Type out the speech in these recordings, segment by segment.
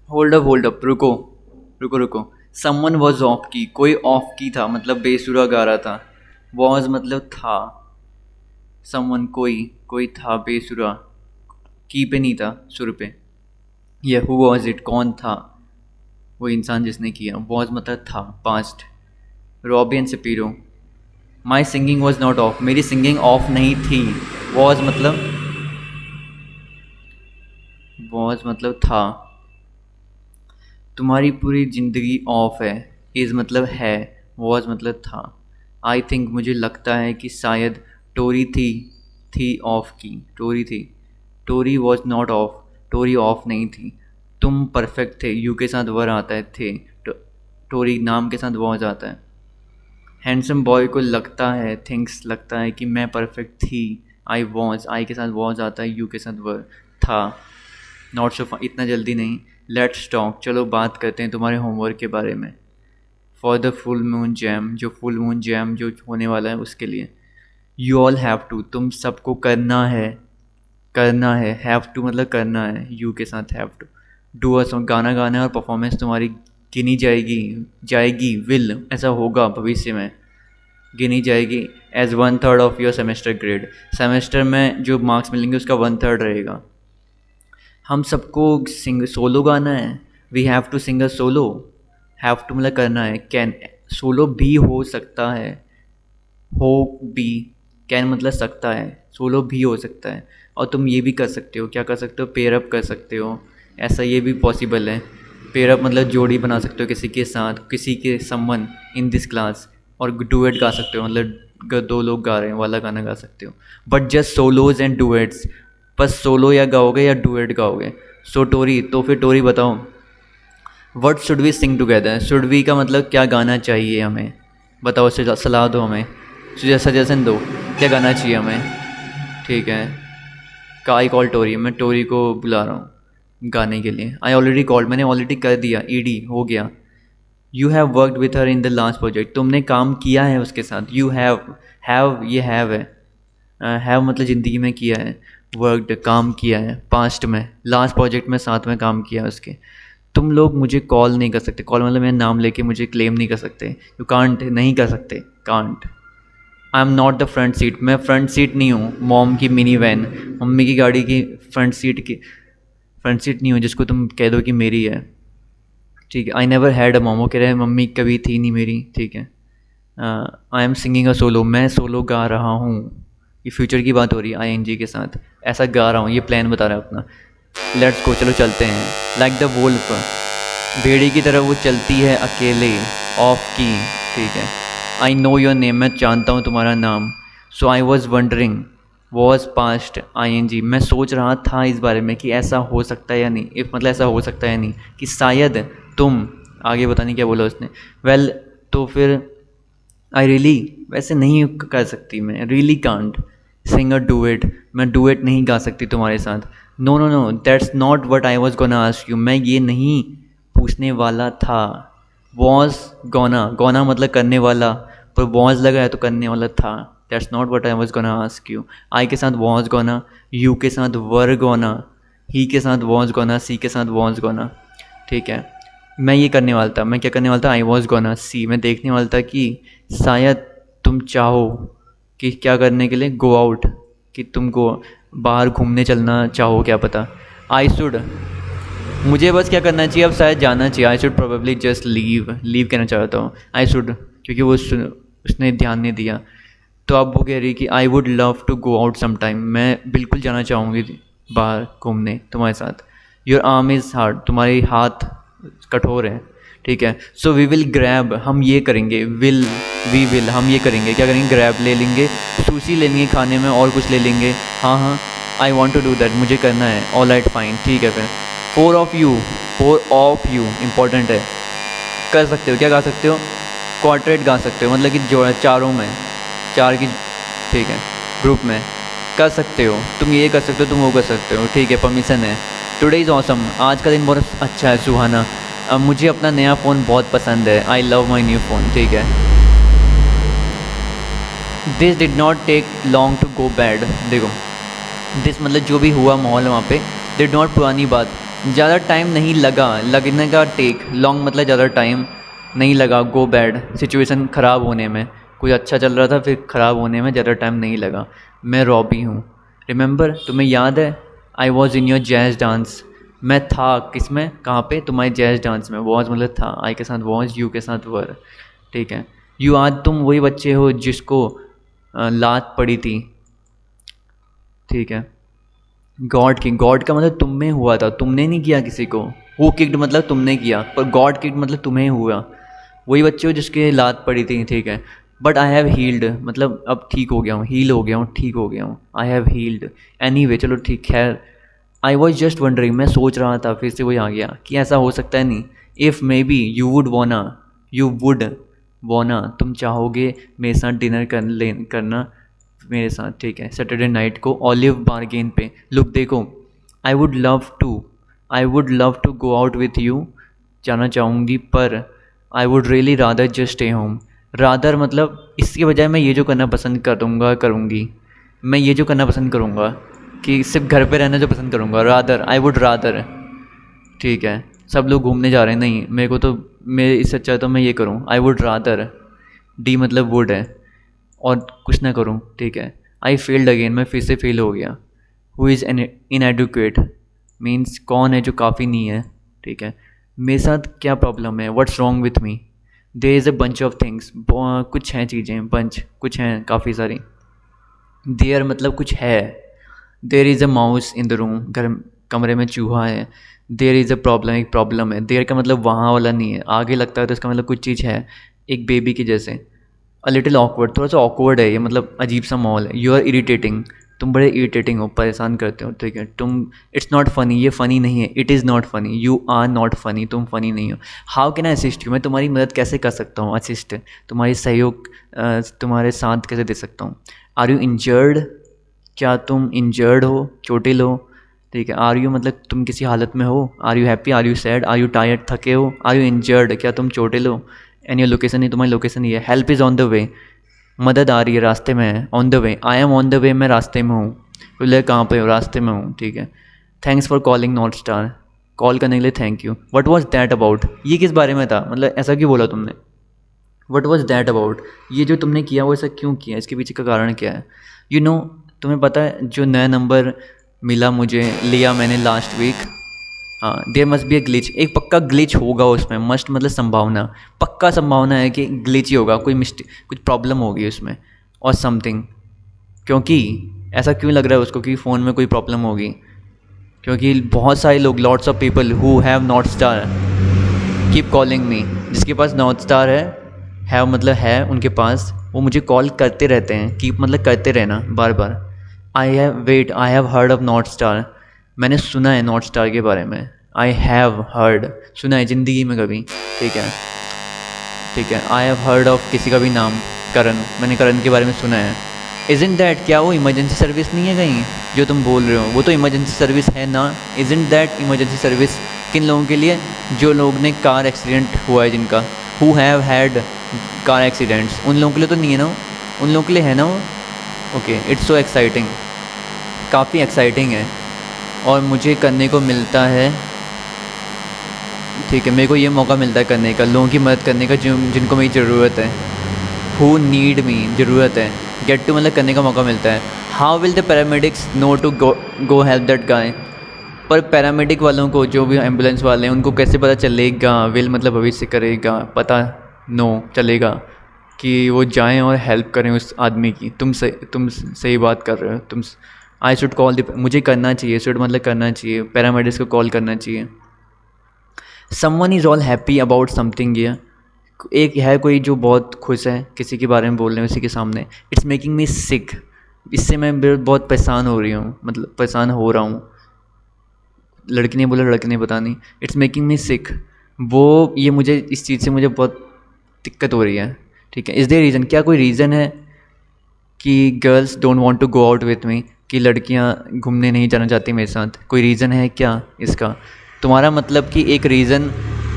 Hold up, रुको रुको रुको। समवन वॉज ऑफ की, कोई ऑफ की था मतलब बेसुरा गा रहा था। वॉज मतलब था। समवन कोई, कोई था बेसुरा, की पे नहीं था, सुर पे। ये हु वॉज इट, कौन था वो इंसान जिसने किया। वॉज मतलब था, past. Robbie and Sapiro. My singing was not off, मेरी सिंगिंग ऑफ नहीं थी। वॉज मतलब, वॉज मतलब था। तुम्हारी पूरी ज़िंदगी ऑफ है। इज़ मतलब है। वॉज मतलब था। आई थिंक मुझे लगता है कि शायद टोरी थी ऑफ की, टोरी थी। Tori was not off, Tori off नहीं थी। तुम परफेक्ट थे, यू के साथ वर आता है थे। टोरी नाम के साथ वॉज आता है। हैंडसम बॉय को लगता है, थिंक्स लगता है कि मैं परफेक्ट थी। आई वॉज, आई के साथ वॉज आता है, यू के साथ वर था। नॉट सो इतना जल्दी नहीं। लेट्स टॉक, चलो बात करते हैं तुम्हारे होमवर्क के बारे में। For the full moon jam, जो फुल मून जैम जो होने वाला है उसके लिए। यू ऑल हैव टू, तुम सबको करना है। करना है, हैव टू मतलब करना है, यू के साथ have to. Do a song, गाना गाना है और परफॉर्मेंस तुम्हारी गिनी जाएगी। जाएगी, विल ऐसा होगा भविष्य में, गिनी जाएगी as one third of your semester grade. Semester में जो मार्क्स मिलेंगे उसका वन थर्ड रहेगा। हम सबको सिंग सोलो गाना है। We have to sing a solo. Have to मतलब करना है। कैन, सोलो भी हो सकता है। हो भी, कैन मतलब सकता है, सोलो भी हो सकता है। और तुम ये भी कर सकते हो, क्या कर सकते हो, पेयर अप कर सकते हो। ऐसा ये भी पॉसिबल है। पेयर अप मतलब जोड़ी बना सकते हो किसी के साथ, किसी के समवन इन दिस क्लास। और डुएट गा सकते हो, मतलब दो लोग गा रहे हैं वाला गाना गा सकते हो। But just swallows and duets, बस सोलो या गाओगे या डुएट गाओगे। सो टोरी, तो फिर टोरी बताओ, what should we sing together. Should we का मतलब क्या गाना चाहिए हमें, बताओ, सलाह दो हमें, सजेशन दो, क्या गाना चाहिए हमें। ठीक है। का आई कॉल टोरी, मैं टोरी को बुला रहा हूँ गाने के लिए। आई ऑलरेडी कॉल्ड, मैंने ऑलरेडी कर दिया, ईडी हो गया। You have worked with her in the last project, तुमने काम किया है उसके साथ। यू हैव ये हैव है। हैव मतलब ज़िंदगी में किया है। वर्कड काम किया है पास्ट में, लास्ट प्रोजेक्ट में साथ में काम किया है उसके। तुम लोग मुझे कॉल नहीं कर सकते, कॉल मतलब मेरा नाम लेके मुझे क्लेम नहीं कर सकते। यू कांट, नहीं कर सकते, can't. I am not the front seat, मैं फ्रंट सीट नहीं हूँ मॉम की मिनी वैन, मम्मी की गाड़ी की फ्रंट सीट की फ्रंट सीट नहीं हूँ जिसको तुम कह दो कि मेरी है। ठीक है। I never had a mom, वो कह रहे हैं मम्मी कभी थी नहीं मेरी। ठीक है। I am singing a solo, मैं सोलो गा रहा हूँ। ये फ्यूचर की बात हो रही है आईएनजी के साथ, ऐसा गा रहा हूँ, ये प्लान बता रहा है अपना। लेट्स गो, चलो चलते हैं। लाइक द वोल्फ, भेड़ी की तरह वो चलती है अकेले। ऑफ की, ठीक है। आई नो योर नेम, मैं जानता हूँ तुम्हारा नाम। So I was wondering, was past I N G, मैं सोच रहा था इस बारे में कि ऐसा हो सकता है या नहीं, इफ़ मतलब ऐसा हो सकता है या नहीं, कि शायद तुम, आगे पता नहीं क्या बोला उसने। वेल तो फिर आई रियली, वैसे नहीं कर सकती मैं, really can't sing a duet, मैं डुएट नहीं गा सकती तुम्हारे साथ। No no no, that's not what I was gonna ask you, मैं ये नहीं पूछने वाला था। वॉज गोना, गोना मतलब करने वाला, पर वॉज लगा है तो करने वाला था। That's not what I was gonna ask you. I के साथ वॉज गोना, यू के साथ वर गोना, ही के साथ वॉज गोना, सी के साथ वॉज गोना। ठीक है। मैं ये करने वाला था, मैं क्या करने वाला था, आई वॉज गोना सी, मैं देखने वाला था कि शायद तुम चाहो कि क्या करने के लिए, गो आउट, कि तुमको बाहर घूमने चलना चाहो, क्या पता। आई शुड, मुझे बस क्या करना चाहिए अब, शायद जाना चाहिए। I should probably just leave, leave कहना चाहता हूँ आई शुड, क्योंकि वो उसने ध्यान नहीं दिया। तो अब वो कह रही कि I would love to go out some time, मैं बिल्कुल जाना चाहूँगी बाहर घूमने तुम्हारे साथ। योर आर्म इज़ हार्ड, तुम्हारे हाथ कठोर है। ठीक है। सो वी विल ग्रैब, हम ये करेंगे, विल, वी विल, हम ये करेंगे, क्या करेंगे, ग्रैब ले लेंगे, सुशी ले लेंगे खाने में, और कुछ ले लेंगे। हाँ हाँ, I want to do that, मुझे करना है। ऑल राइट फाइन, ठीक है फिर। Four of you, four of you important है। कर सकते हो, क्या गा सकते हो, क्वार्टेट गा सकते हो, मतलब कि जोड़ा चारों में, चार की, ठीक है, ग्रुप में कर सकते हो। तुम ये कर सकते हो, तुम वो कर सकते हो, ठीक है, परमिशन है। टुडे इज़ ऑसम, आज का दिन बहुत अच्छा है, सुहाना। अब मुझे अपना नया फ़ोन बहुत पसंद है, I love my new phone. ठीक है। This did not take long to go bad, देखो दिस मतलब जो भी हुआ माहौल वहाँ पे, डिड नॉट पुरानी बात, ज़्यादा टाइम नहीं लगा, लगने का टेक, लॉन्ग मतलब ज़्यादा टाइम नहीं लगा, गो बैड सिचुएशन ख़राब होने में, कुछ अच्छा चल रहा था फिर ख़राब होने में ज़्यादा टाइम नहीं लगा। मैं रॉबी हूँ, रिमेंबर तुम्हें याद है, I was in your jazz dance, मैं था किस में, कहाँ पे, तुम्हारे जैज़ डांस में। वॉज मतलब था, आई के साथ वॉज, यू के साथ वर, ठीक है। यू आज तुम वही बच्चे हो जिसको लात पड़ी थी, ठीक है। गॉड की, गॉड का मतलब तुम में हुआ था, तुमने नहीं किया किसी को। हु किक्ड मतलब तुमने किया, पर गॉड किक्ड मतलब तुम्हें हुआ। वही बच्चे हो जिसके लात पड़ी थी, ठीक है। बट आई हैव हील्ड मतलब अब ठीक हो गया हूँ, हील हो गया हूँ, ठीक हो गया हूँ। आई हैव हील्ड एनीवे, चलो ठीक, खैर। आई वॉज जस्ट वंडरिंग, मैं सोच रहा था, फिर से वही आ गया कि ऐसा हो सकता है नहीं। If maybe you would wanna, you would wanna, तुम चाहोगे मेरे साथ डिनर करना मेरे साथ, ठीक है, सैटरडे नाइट को ऑलिव बारगेन पे। लुक देखो, I would love to go out with you, जाना चाहूँगी, पर I would really rather just stay home. Rather मतलब इसके बजाय मैं ये जो करना पसंद करूँगी, मैं ये जो करना पसंद करूँगा कि सिर्फ घर पे रहना जो पसंद करूँगा, रादर, आई वुड रादर, ठीक है। सब लोग घूमने जा रहे हैं, नहीं मेरे को तो, मेरे इससे अच्छा तो मैं ये करूँ, आई वुड रादर, डी मतलब वुड है, और कुछ ना करूँ, ठीक है। आई फेल्ड अगेन, मैं फिर से फेल हो गया। हु इज़ इनएडुकेट मीन्स कौन है जो काफ़ी नहीं है, ठीक है। मेरे साथ क्या प्रॉब्लम है, what's wrong with me, there is a bunch of things, कुछ हैं चीज़ें, बंच कुछ हैं काफ़ी सारी। देयर मतलब कुछ है, there is a mouse in the room, घर कमरे में चूहा है। देयर इज़ अ प्रॉब्लम, एक प्रॉब्लम है। देयर का मतलब वहाँ वाला नहीं है, आगे लगता है तो इसका मतलब कुछ चीज़ है, एक बेबी की जैसे। अ लिटिल ऑकवर्ड, थोड़ा सा ऑकवर्ड है ये, मतलब अजीब सा माहौल है। यू आर इरीटेटिंग, तुम बड़े इरीटेटिंग हो, परेशान करते हो, ठीक है। तुम, इट्स नॉट फ़नी, ये फ़नी नहीं है, it is not funny, you are not funny, तुम फ़नी नहीं हो। How can I assist you, मैं तुम्हारी मदद कैसे कर सकता हूँ, असिस्ट तुम्हारी सहयोग तुम्हारे साथ कैसे दे सकता हूँ। आर यू इंजर्ड, क्या तुम इंजर्ड हो, चोटिल हो, ठीक है। आर यू मतलब तुम किसी हालत में हो। Are you happy, are you sad, are you tired, थके हो। आर यू इंजर्ड, क्या तुम चोटिल हो। एंड योर लोकेशन, नहीं तुम्हारी लोकेशन ही है। Help is on the way, मदद आ रही है, रास्ते में है। On the way, I am on the way, मैं रास्ते में हूँ। बोले कहाँ पे हो, रास्ते में हूँ, ठीक है। Thanks for calling north star, call करने के लिए thank you. What was that about, ये किस बारे में था, मतलब ऐसा क्यों बोला तुमने। वट वॉज दैट अबाउट, ये जो तुमने किया वो ऐसा क्यों किया, इसके पीछे का कारण क्या है। यू नो, तुम्हें पता है जो नया नंबर मिला मुझे, लिया मैंने लास्ट वीक, हाँ, there must be a glitch, एक पक्का ग्लिच होगा उसमें। मस्ट मतलब संभावना, पक्का संभावना है कि ग्लिच ही होगा, कोई मिस्टेक, कुछ प्रॉब्लम होगी उसमें और समथिंग। क्योंकि ऐसा क्यों लग रहा है उसको कि फ़ोन में कोई प्रॉब्लम होगी, क्योंकि बहुत सारे लोग, lots of people who have north star keep calling me, जिसके पास नॉर्थ स्टार है मतलब है उनके पास, वो मुझे कॉल करते रहते हैं। कीप मतलब करते रहना, बार बार। I have heard of North Star, मैंने सुना है नॉर्थ स्टार के बारे में। आई हैव हर्ड, सुना है ज़िंदगी में कभी, ठीक है, ठीक है। आई हैव हर्ड ऑफ किसी का भी नाम, करण, मैंने करण के बारे में सुना है। इज़न्ट दैट, क्या वो इमरजेंसी सर्विस नहीं है कहीं जो तुम बोल रहे हो, वो तो इमरजेंसी सर्विस है ना। इज़न्ट दैट इमरजेंसी सर्विस किन लोगों के लिए, जो लोग ने कार एक्सीडेंट हुआ है जिनका, who have had car accidents, उन लोगों के लिए तो नहीं है ना, उन लोगों के लिए है ना वो। ओके, इट्स सो एक्साइटिंग, काफ़ी एक्साइटिंग है और मुझे करने को मिलता है, ठीक है, मेरे को ये मौका मिलता है करने का, लोगों की मदद करने का जिनको मेरी ज़रूरत है। हु नीड मी, ज़रूरत है। गेट टू मतलब करने का मौका मिलता है। How will the paramedics know to go help that guy, पर पैरामेडिक वालों को, जो भी एम्बुलेंस वाले हैं, उनको कैसे पता चलेगा, विल मतलब भविष्य करेगा, पता नो चलेगा कि वो जाएं और हेल्प करें उस आदमी की। तुम सही बात कर रहे हो तुम। आई शुड कॉल द, मुझे करना चाहिए, शुड मतलब करना चाहिए, पैरामेडिक्स को कॉल करना चाहिए। Someone is all happy about something, ये एक है कोई जो बहुत खुश है किसी के बारे में बोल रहे हैं उसी के सामने। इट्स मेकिंग मी सिक, इससे मैं बहुत परेशान हो रही हूँ, मतलब परेशान हो रहा हूँ। लड़की ने बोला, लड़के ने पता नहीं। इट्स मेकिंग मी सिक, वो ये मुझे, इस चीज़ से मुझे बहुत दिक्कत हो रही है, ठीक है। इज़ देयर रीज़न, क्या कोई रीज़न है कि girls don't want to go out with me, कि लड़कियाँ घूमने नहीं जाना चाहती मेरे साथ, कोई रीज़न है क्या इसका। तुम्हारा मतलब कि एक रीज़न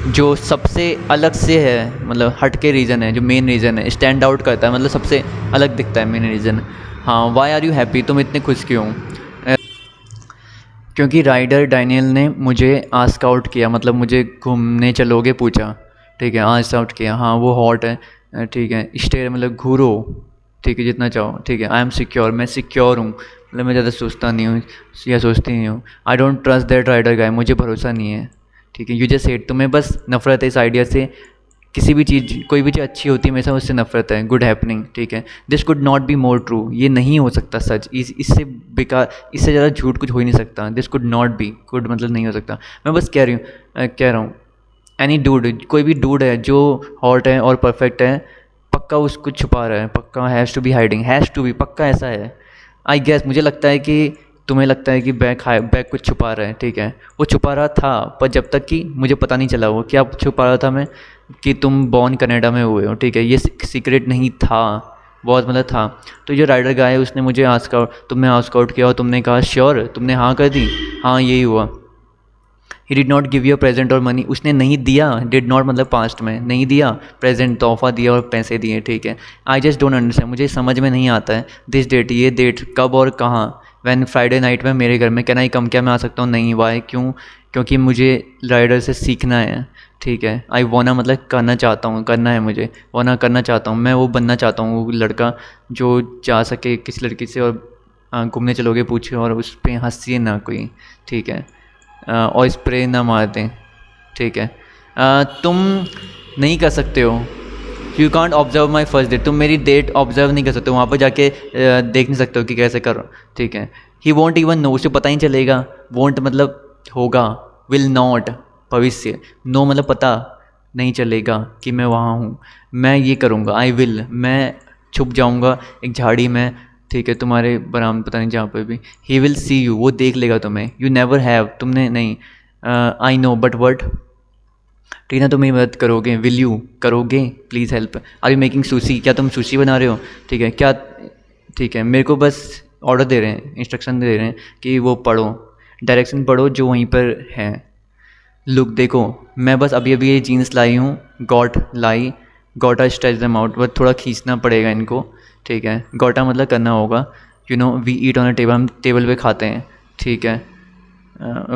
जो सबसे अलग से है, मतलब हट के रीज़न है, जो मेन रीज़न है, स्टैंड आउट करता है, मतलब सबसे अलग दिखता है मेन रीज़न। हाँ, वाई आर यू हैप्पी, तुम इतने खुश क्यों। क्योंकि राइडर डैनियल ने मुझे आस्क आउट किया, मतलब मुझे घूमने चलोगे पूछा, ठीक है, आस्क आउट किया, हाँ वो हॉट है, ठीक है, स्टे मतलब घूरो, ठीक है, जितना चाहो, ठीक है, आई एम सिक्योर, मैं सिक्योर हूँ, मतलब मैं ज़्यादा सोचता नहीं हूँ या सोचती नहीं हूँ। I don't trust that rider guy, मुझे भरोसा नहीं है, ठीक है, यू जस्ट हेट, तुम्हें बस नफरत है इस आइडिया से, किसी भी चीज़, कोई भी चीज़ अच्छी होती है हमेशा उससे नफरत है, गुड हैपनिंग, ठीक है, this could not be more true, ये नहीं हो सकता सच, इससे बेकार, इससे ज़्यादा झूठ कुछ हो ही नहीं सकता, this could not be, good मतलब नहीं हो सकता, मैं बस कह रहा हूँ एनी डूड, कोई भी डूड है जो हॉट है और परफेक्ट है, पक्का उसको छुपा रहा है, पक्का has to be hiding, has to be, पक्का ऐसा है। आई गेस, मुझे लगता है कि तुम्हें लगता है कि बैग कुछ छुपा रहा है, ठीक है, वो छुपा रहा था, पर जब तक कि मुझे पता नहीं चला वो क्या छुपा रहा था मैं, कि तुम बॉर्न कनाडा में हुए हो, ठीक है, ये सीक्रेट नहीं था, बहुत मतलब था। तो जो राइडर गाय है उसने मुझे तुमने आस्क आउट किया और तुमने कहा श्योर, तुमने हाँ कर दी, हाँ यही हुआ। He did not give you present और मनी, उसने नहीं दिया, डिड नॉट मतलब पास्ट में, नहीं दिया, प्रेजेंट तोहफा दिया और पैसे दिए, ठीक है। आई जस्ट डोंट अंडरस्टैंड, मुझे समझ में नहीं आता है, दिस डेट, ये डेट कब और कहाँ, वैन फ्राइडे नाइट में मेरे घर में, कैन आई कम, क्या मैं आ सकता हूँ, नहीं, वाई, क्यों, क्योंकि मुझे राइडर से सीखना है, ठीक है, आई वाना मतलब करना चाहता हूँ, करना है मुझे, वाना करना चाहता हूँ, मैं वो बनना चाहता हूँ, वो लड़का जो जा सके किसी लड़की से और घूमने चलोगे पूछे और उस पर हंसी ना कोई, ठीक है, और स्प्रे ना मार दें, ठीक है, तुम नहीं कर सकते हो, you can't observe my first date, तुम मेरी डेट ऑब्जर्व नहीं कर सकते हो, वहाँ पर जाके देख नहीं सकते हो कि कैसे करो, ठीक है। ही वॉन्ट इवन नो, उसे पता ही चलेगा, वॉन्ट मतलब होगा, विल नॉट भविष्य, नो मतलब पता नहीं चलेगा कि मैं वहाँ हूँ, मैं ये करूँगा, आई विल, मैं छुप जाऊँगा एक झाड़ी में, ठीक है, तुम्हारे बरामद पता नहीं जहाँ पर भी, ही विल सी यू, वो देख लेगा तुम्हें, यू नेवर हैव, तुमने नहीं, आई नो बट वट, ठीक है, तुम मेरी मदद करोगे, विल यू, करोगे, please help, are you making sushi, क्या तुम सुशी बना रहे हो, ठीक है, क्या, ठीक है, मेरे को बस ऑर्डर दे रहे हैं, इंस्ट्रक्शन दे रहे हैं कि वो पढ़ो, डायरेक्शन पढ़ो जो वहीं पर है, लुक देखो, मैं बस अभी अभी ये जीन्स लाई हूँ, गोटा स्ट्रेच देम आउट, बस थोड़ा खींचना पड़ेगा इनको, ठीक है, गोटा मतलब करना होगा, you know we eat on a table, हम टेबल पे खाते हैं, ठीक है,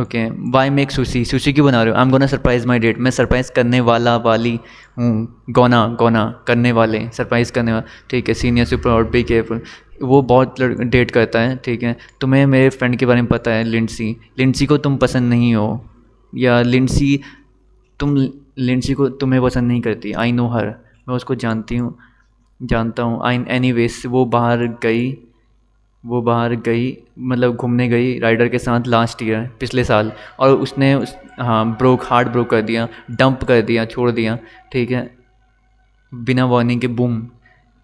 ओके, वाई मेक सुशी क्यों बना रहे हो, I am gonna surprise my date, मैं सरप्राइज़ करने वाली हूँ, गोना करने वाले, सरप्राइज़ करने वाला, ठीक है, senior super out, be careful, वो बहुत डेट करता है, ठीक है, तुम्हें मेरे फ्रेंड के बारे में पता है, लिंडसी को तुम पसंद नहीं हो, या लिंडसी को तुम्हें पसंद नहीं करती, आई नो हर, मैं उसको जानता हूँ, आई एनी वेज, वो बाहर गई मतलब घूमने गई राइडर के साथ लास्ट ईयर, पिछले साल, और उसने हाँ हार्ट ब्रोक कर दिया, डंप कर दिया, छोड़ दिया, ठीक है, बिना वार्निंग के, बूम,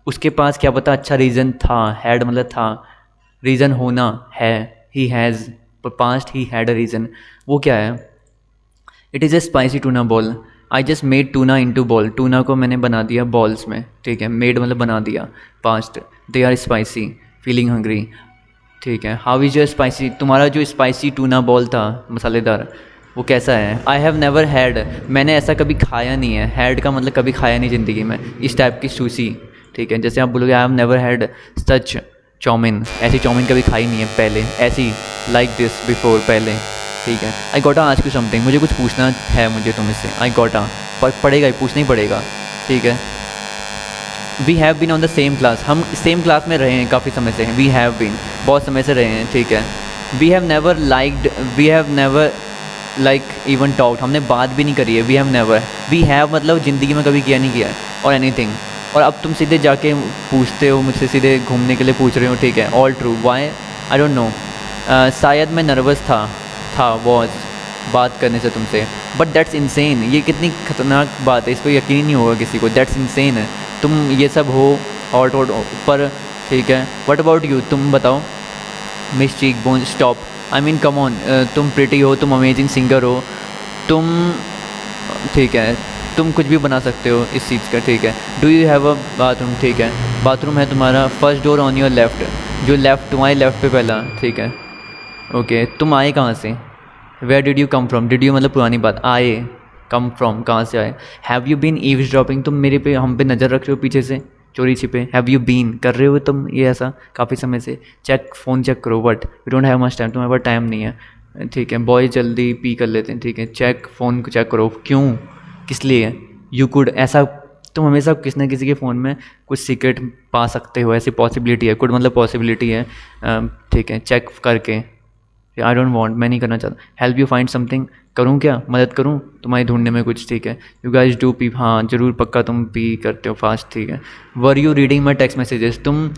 उसके पास क्या पता अच्छा रीज़न था, हैड मतलब था, रीज़न होना है, ही हैज़, पर past he had a reason, वो क्या है, it is a spicy tuna ball, I just made tuna into ball, tuna को मैंने बना दिया बॉल्स में, ठीक है, मेड मतलब बना दिया, past, they are spicy, feeling hungry, ठीक है, हाउ इज योर स्पाइसी, तुम्हारा जो स्पाइसी टूना बॉल था मसालेदार, वो कैसा है, आई हैव नेवर हैड, मैंने ऐसा कभी खाया नहीं है, हैड का मतलब कभी खाया नहीं ज़िंदगी में, इस टाइप की सुशी, ठीक है, जैसे आप बोलोगे I have never had such chowmein, ऐसी चाउमीन कभी खाई नहीं है पहले, ऐसी लाइक दिस बिफोर पहले, ठीक है, आई गोटा आस्क यू समथिंग, मुझे कुछ पूछना है मुझे तुमसे, आई गोटा, पड़ेगा ही, पूछना ही पड़ेगा, ठीक है, we have been on the same class, हम सेम क्लास में रहे हैं काफ़ी समय से, वी हैव बीन बहुत समय से रहे हैं, ठीक है, we have never like even talked, हमने बात भी नहीं करी है, वी हैव मतलब ज़िंदगी में कभी किया नहीं किया है, और एनीथिंग, और अब तुम सीधे जाके पूछते हो मुझसे, सीधे घूमने के लिए पूछ रहे हो, ठीक है, all true, why I don't know, शायद मैं नर्वस था वॉज बात करने से तुमसे, बट दैट्स इंसेन, ये कितनी खतरनाक बात है, इस पर यकीन नहीं होगा किसी को, दैट्स इंसेन है, तुम ये सब हो हॉट पर, ठीक है, व्हाट अबाउट यू, तुम बताओ, miss cheek bone stop, I mean come on, तुम प्रिटी हो, तुम अमेजिंग सिंगर हो, तुम, ठीक है, तुम कुछ भी बना सकते हो इस चीज़ का, ठीक है, do you have a bathroom, ठीक है, बाथरूम है तुम्हारा, first door on your left, जो लेफ़्ट तुम्हारे लेफ़्ट पे पहला, ठीक है, ओके, तुम आए कहाँ से, where did you come from, did you मतलब पुरानी बात, आए, कम फ्रॉम कहाँ से आए, have you been eavesdropping, तुम मेरे पे हम पे नज़र रख रहे हो पीछे से चोरी छिपे, हैव यू बीन कर रहे हो तुम ये ऐसा काफ़ी समय से, फ़ोन चेक करो, what, we don't have much time, तुम्हारे पास टाइम नहीं है, ठीक है, बॉयज़ जल्दी पी कर लेते हैं, ठीक है, चेक फ़ोन को चेक करो, क्यों, किस लिए, यू कुड, ऐसा तुम हमेशा किसी न किसी के फ़ोन में कुछ सीक्रेट पा सकते हो, ऐसी पॉसिबिलिटी है, कुड मतलब पॉसिबिलिटी है, ठीक है, चेक करके। आई डोंट वांट, मैं नहीं करना चाहता, हेल्प यू फाइंड समथिंग, करूँ क्या, मदद करूँ तुम्हारी ढूंढने में कुछ, ठीक है, यू गाइस डू पी, हाँ ज़रूर पक्का तुम पी करते हो फास्ट, ठीक है, were you reading my text messages, तुम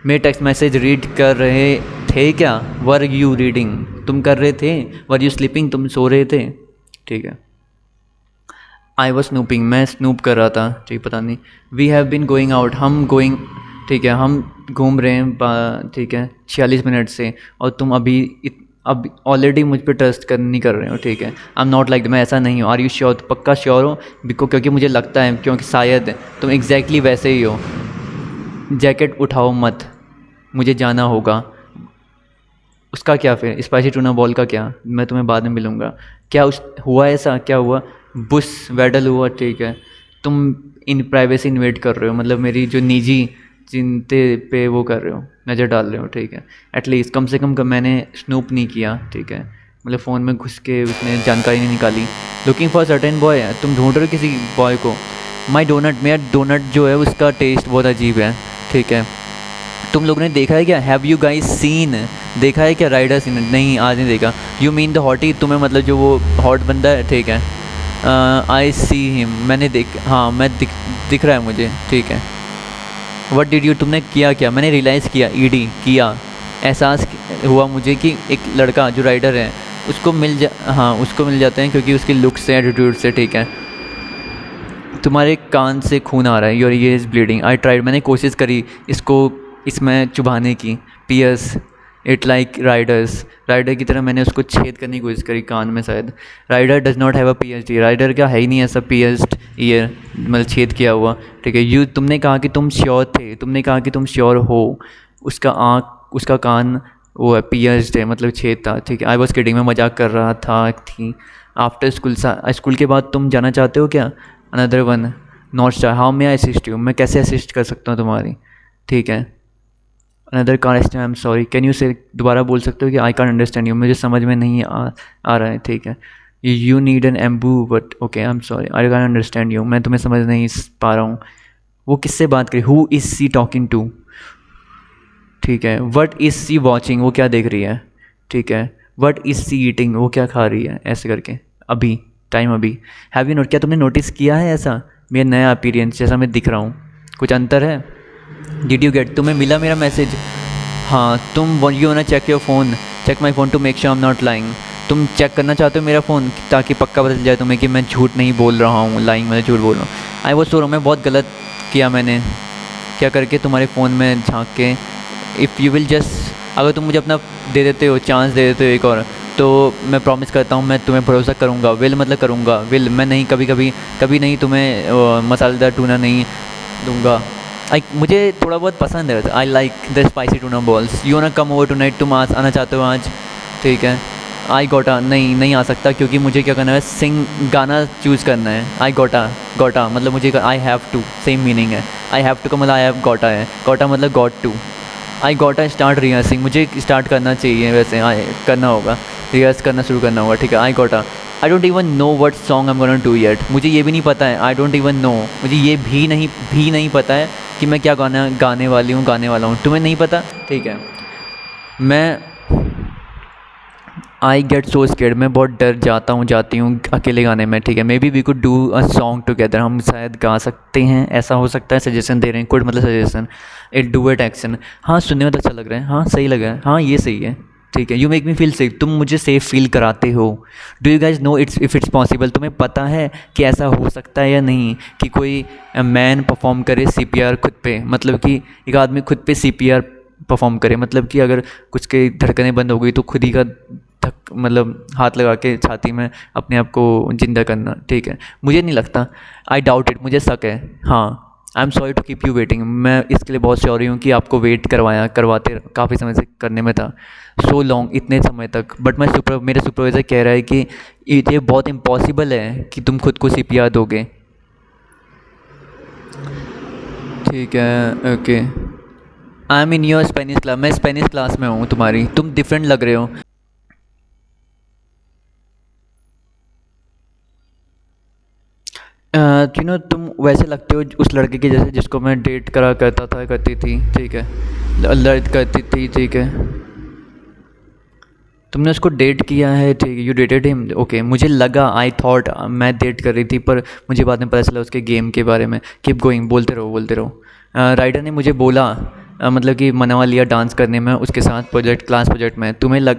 मेरे टेक्स्ट मैसेज रीड कर रहे थे क्या, वर यू रीडिंग, तुम कर रहे थे, वर यू स्लीपिंग, तुम सो रहे थे, ठीक है, आई वॉज स्नूपिंग, मैं स्नूप कर रहा था, ठीक, पता नहीं, we have been going out, हम गोइंग, ठीक है, हम घूम रहे हैं, ठीक है, 46 मिनट से, और तुम अब ऑलरेडी मुझ पे ट्रस्ट नहीं कर रहे हो, ठीक है, आई एम नॉट लाइक, मैं ऐसा नहीं हूँ, आर यू श्योर, तो पक्का श्योर हो, क्योंकि मुझे लगता है, क्योंकि शायद तुम एग्जैक्टली वैसे ही हो, जैकेट उठाओ मत, मुझे जाना होगा, उसका क्या, फिर स्पाइसी टूना बॉल का क्या, मैं तुम्हें बाद में मिलूँगा, क्या उस हुआ ऐसा, क्या हुआ, बुश वेडल हुआ, ठीक है, तुम इन प्राइवेसी इन्वेट कर रहे हो, मतलब मेरी जो निजी चिंते पे वो कर रहे हो, नज़र डाल रहे हो, ठीक है, एटलीस्ट कम से कम मैंने स्नूप नहीं किया, ठीक है, मतलब फ़ोन में घुस के उसने जानकारी नहीं निकाली, लुकिंग फॉर सर्टेन बॉय, तुम ढूंढ रहे हो किसी बॉय को, माई डोनट, मेरा डोनट जो है उसका टेस्ट बहुत अजीब है, ठीक है, तुम लोगों ने देखा है क्या, हैव यू गाइस सीन, देखा है क्या राइडर सीन, नहीं आज नहीं देखा, यू मीन द हॉटी, तुम्हें मतलब जो वो हॉट बंदा है, ठीक है, आई सी हिम, मैंने हाँ मैं दिख रहा है मुझे, ठीक है, व्हाट डिड यू, तुमने किया क्या, मैंने रियलाइज़ किया, ईडी किया, एहसास हुआ मुझे कि एक लड़का जो राइडर है उसको हाँ उसको मिल जाते हैं क्योंकि उसकी लुक से, एटीट्यूड से, ठीक है, तुम्हारे कान से खून आ रहा है, your year is bleeding, I tried, मैंने कोशिश करी इसको इसमें चुभाने की, पियर्स इट लाइक राइडर की तरह मैंने उसको छेद करने की कोशिश करी कान में, शायद, rider does not have a PhD, rider का है ही नहीं ऐसा पियर्स्ड ईयर, मतलब छेद किया हुआ, ठीक है, तुमने कहा कि तुम श्योर थे, तुमने कहा कि तुम श्योर हो, उसका कान वो है पियर्स्ड है, मतलब छेद था, ठीक है, आई वॉज किडिंग, मैं मजाक कर रहा थी, आफ्टर स्कूल के बाद तुम जाना चाहते हो क्या, another one, not star, how may I assist you, मैं कैसे असिस्ट कर सकता हूँ तुम्हारी, ठीक है, another car, I am sorry, can you से, दोबारा बोल सकते हो कि आई कैन अंडरस्टैंड यू, मुझे समझ में नहीं आ रहा है, ठीक है, you need an Anbu but okay, I am sorry, I can understand you, मैं तुम्हें समझ नहीं पा रहा हूँ, वो किससे बात करी, who is she talking to, ठीक है, वट इज़ सी वॉचिंग, वो क्या देख रही है, ठीक है, वट इज़ सी ईटिंग, वो क्या खा रही है, ऐसे करके, अभी टाइम अभी, हैव यू नोट, क्या तुमने नोटिस किया है ऐसा, मेरा नया अपीरियंस जैसा मैं दिख रहा हूँ, कुछ अंतर है, डिड यू गेट, तुम्हें मिला मेरा मैसेज, हाँ, तुम you want check your phone, check my phone to make sure I am not lying, तुम चेक करना चाहते हो मेरा फ़ोन ताकि पक्का पता चल जाए तुम्हें कि मैं झूठ नहीं बोल रहा हूँ, लाइंग मैं झूठ बोल रहा हूँ, आई वो सो रहा हूँ, मैं बहुत गलत किया मैंने, क्या करके तुम्हारे फ़ोन में झांक के, इफ़ यू विल जस्ट, अगर तुम मुझे अपना दे देते हो, चांस दे देते हो एक और, तो मैं प्रॉमिस करता हूँ मैं तुम्हें भरोसा करूँगा, विल मतलब करूँगा, विल मैं नहीं, कभी नहीं तुम्हें मसालेदार टूना नहीं दूँगा, मुझे थोड़ा बहुत पसंद है, I like the spicy tuna balls, you want to come over tonight, तुम आना चाहते हो आज, ठीक है, आई गोटा, नहीं आ सकता क्योंकि मुझे क्या करना है, गाना चूज़ करना है, आई गोटा मतलब मुझे, I have to, same meaning है, आई हैव टू का मतलब आई हैव गोटा है, गोटा मतलब गॉट टू, आई गोटा स्टार्ट रिहर्सिंग, मुझे स्टार्ट करना चाहिए, वैसे करना होगा, रिहर्स करना शुरू करना होगा, ठीक है, आई गोटा, I don't even know what song I am gonna do yet, मुझे ये भी नहीं पता है, आई डोंट इवन नो, मुझे ये भी नहीं पता है कि मैं क्या गाने वाला हूँ, तुम्हें नहीं पता, ठीक है, मैं आई गेट सो स्केर्ड, मैं बहुत डर जाती हूँ अकेले गाने में, ठीक है, maybe we could do a song together, हम शायद गा सकते हैं, ऐसा हो सकता है, सजेशन दे रहे हैं, कुड मतलब suggestion, it do it action, हाँ सुनने में तो अच्छा लग रहा है, हाँ सही लग रहा है, हाँ ये सही है, ठीक है, you make me feel safe, तुम मुझे सेफ फील कराते हो, do you guys know if it's possible, तुम्हें पता है कि ऐसा हो सकता है या नहीं कि कोई मैन परफॉर्म करे CPR खुद पे, मतलब कि एक आदमी खुद पे CPR परफॉर्म करे, मतलब कि अगर कुछ के धड़कनें बंद हो गई तो खुद ही का मतलब हाथ लगा के छाती में अपने आप को जिंदा करना, ठीक है, मुझे नहीं लगता, आई डाउट इट, मुझे शक है, हाँ, I am sorry to keep you waiting, मैं इसके लिए बहुत सॉरी हूँ कि आपको वेट करवाते काफ़ी समय से करने में था, सो लॉन्ग, इतने समय तक, बट मेरे सुपरवाइज़र कह रहा है कि ये बहुत इम्पॉसिबल है कि तुम खुद को CPR दोगे, ठीक है, okay, I am in your Spanish class, मैं स्पेनिश क्लास में हूँ तुम्हारी, तुम डिफरेंट लग रहे हो, तुम वैसे लगते हो उस लड़के के जैसे जिसको मैं डेट करा करता था, करती थी, ठीक है, लड़ करती थी, ठीक है। तुमने उसको डेट किया है, ठीक है, यू डेटेड हिम, ओके। मुझे लगा, आई थॉट मैं डेट कर रही थी, पर मुझे बाद में पता चला उसके गेम के बारे में। कीप गोइंग, बोलते रहो बोलते रहो। राइडर ने मुझे बोला, मतलब कि मनवा लिया डांस करने में उसके साथ, प्रोजेक्ट, क्लास प्रोजेक्ट में। तुम्हें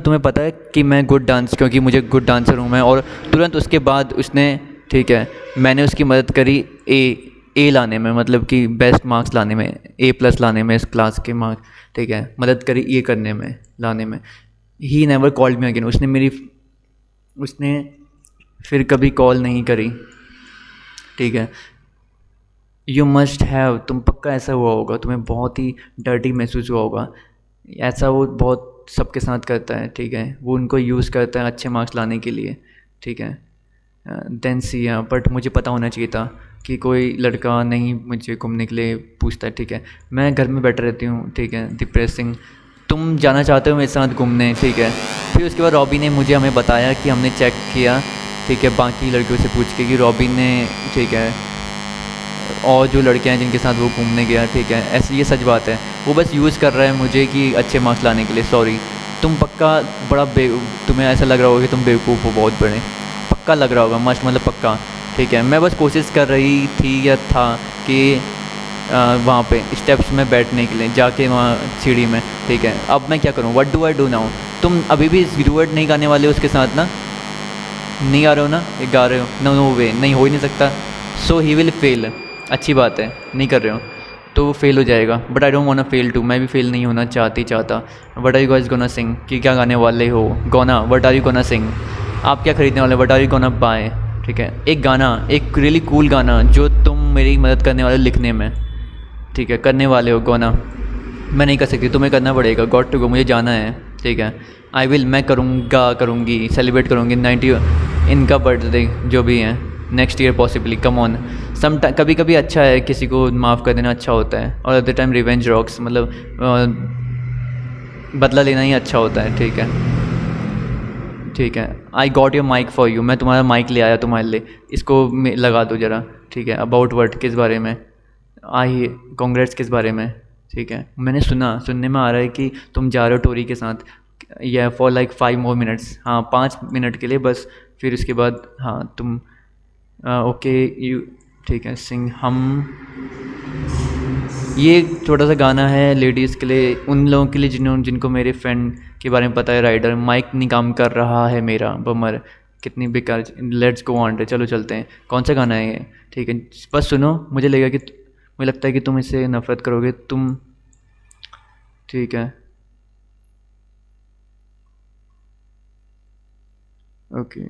तुम्हें पता है कि मैं गुड डांस, क्योंकि मुझे गुड डांसर हूँ मैं। और तुरंत उसके बाद उसने, ठीक है, मैंने उसकी मदद करी ए लाने में, मतलब कि बेस्ट मार्क्स लाने में, A+ लाने में इस क्लास के मार्क्स, ठीक है, मदद करी ये करने में, लाने में। He never called me again, उसने फिर कभी कॉल नहीं करी, ठीक है। यू मस्ट हैव, तुम पक्का ऐसा हुआ होगा, तुम्हें बहुत ही डर्टी महसूस हुआ होगा। ऐसा वो बहुत सबके साथ करता है, ठीक है, वो उनको यूज़ करता है अच्छे मार्क्स लाने के लिए, ठीक है। देन सी, बट मुझे पता होना चाहिए था कि कोई लड़का नहीं मुझे घूमने के लिए पूछता है, ठीक है। मैं घर में बैठा रहती हूँ, ठीक है, डिप्रेसिंग। तुम जाना चाहते हो मेरे साथ घूमने, ठीक है। फिर उसके बाद रॉबी ने मुझे हमें बताया कि हमने चेक किया, ठीक है, बाकी लड़कियों से पूछ के, कि रॉबी ने, ठीक है, और जो लड़कियां हैं जिनके साथ वो घूमने गया, ठीक है, ऐसे ये सच बात है। वो बस यूज़ कर रहा है मुझे कि अच्छे मार्क्स लाने के लिए। सॉरी, तुम पक्का बड़ा तुम्हें ऐसा लग रहा होगा कि तुम बेवकूफ़ हो बहुत बड़े, पक्का लग रहा होगा, मस्ट मतलब पक्का, ठीक है। मैं बस कोशिश कर रही थी या था कि वहाँ पे स्टेप्स में बैठने के लिए, जाके वहाँ सीढ़ी में, ठीक है। अब मैं क्या करूँ, what do I do now? तुम अभी भी रिवर्ड नहीं गाने वाले हो उसके साथ ना? नहीं गा रहे हो ना? ये गा रहे हो? नो नो वे, नहीं, हो ही नहीं सकता। सो ही विल फेल, अच्छी बात है, नहीं कर रहे हो तो वो फेल हो जाएगा। But I don't want fail to, मैं भी फेल नहीं होना चाहता। What are you guys gonna sing, कि क्या गाने वाले हो? Gonna, what are you gonna sing, आप क्या खरीदने वाले, what are you gonna buy, ठीक है। एक गाना, एक रियली कूल गाना जो तुम मेरी मदद करने वाले हो लिखने में, ठीक है, करने वाले हो गोना। मैं नहीं कर सकती, तुम्हें करना पड़ेगा, गॉट टू गो, मुझे जाना है, ठीक है। आई विल, मैं करूँगा, करूँगी, सेलिब्रेट करूँगी 90 इनका बर्थडे जो भी है, next year possibly, come on. कभी कभी अच्छा है किसी को माफ़ कर देना, अच्छा होता है। और at the time revenge rocks, मतलब बदला लेना ही अच्छा होता है, ठीक है, ठीक है। I got your mic for you, मैं तुम्हारा माइक ले आया तुम्हारे लिए, इसको लगा दो ज़रा, ठीक है। अबाउट वर्ड किस बारे में? आई कांग्रेस किस बारे में, ठीक है। मैंने सुनने में आ रहा है कि तुम जा रहे हो टोरी के साथ, या फॉर लाइक 5 more minutes, हाँ 5 मिनट के लिए बस। फिर उसके बाद हाँ तुम, ओके यू, ठीक है, सिंग हम। ये एक छोटा सा गाना है लेडीज़ के लिए, उन लोगों के लिए जिनको मेरे फ्रेंड के बारे में पता है। राइडर, माइक नहीं काम कर रहा है मेरा, बमर, कितनी बेकार। लेट्स गो ऑन, चलो चलते हैं। कौन सा गाना है ये, ठीक है, बस सुनो। मुझे लगता है कि तुम इससे नफ़रत करोगे तुम, ठीक है, ओके।